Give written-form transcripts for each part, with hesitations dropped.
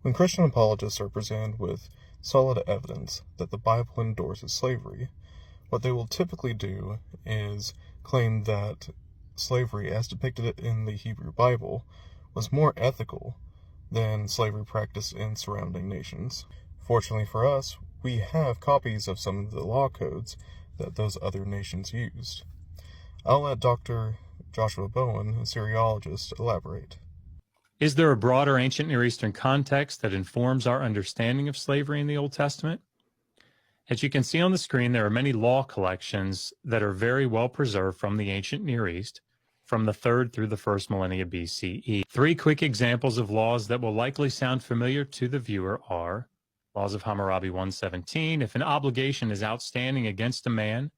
When Christian apologists are presented with solid evidence that the Bible endorses slavery, what they will typically do is claim that slavery, as depicted in the Hebrew Bible, was more ethical than slavery practiced in surrounding nations. Fortunately for us, we have copies of some of the law codes that those other nations used. I'll let Dr. Joshua Bowen, a Syriologist, elaborate. Is there a broader ancient Near Eastern context that informs our understanding of slavery in the Old Testament? As you can see on the screen, there are many law collections that are very well preserved from the ancient Near East, from the 3rd through the 1st millennia BCE. 3 quick examples of laws that will likely sound familiar to the viewer are Laws of Hammurabi 117. If an obligation is outstanding against a man,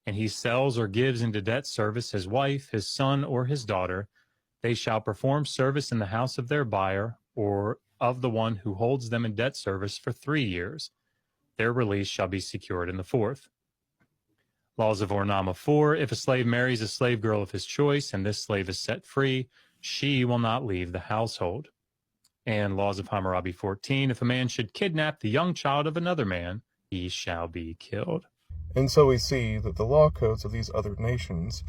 and he sells or gives into debt service his wife, his son, or his daughter, they shall perform service in the house of their buyer or of the one who holds them in debt service for 3 years. Their release shall be secured in the 4th. Laws of Ornama 4. If a slave marries a slave girl of his choice, and this slave is set free, she will not leave the household. And Laws of Hammurabi 14. If a man should kidnap the young child of another man, he shall be killed. And so we see that the law codes of these other nations,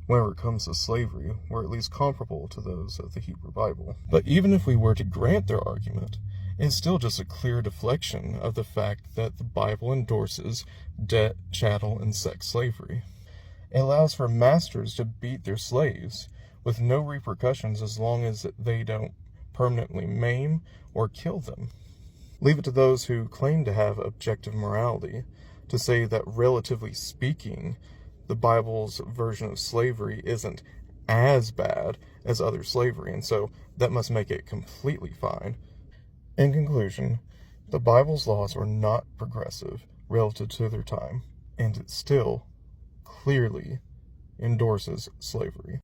whenever it comes to slavery, were at least comparable to those of the Hebrew Bible. But even if we were to grant their argument, it's still just a clear deflection of the fact that the Bible endorses debt, chattel, and sex slavery. It allows for masters to beat their slaves with no repercussions as long as they don't permanently maim or kill them. Leave it to those who claim to have objective morality to say that, relatively speaking, the Bible's version of slavery isn't as bad as other slavery, and so that must make it completely fine. In conclusion, the Bible's laws were not progressive relative to their time, and it still clearly endorses slavery.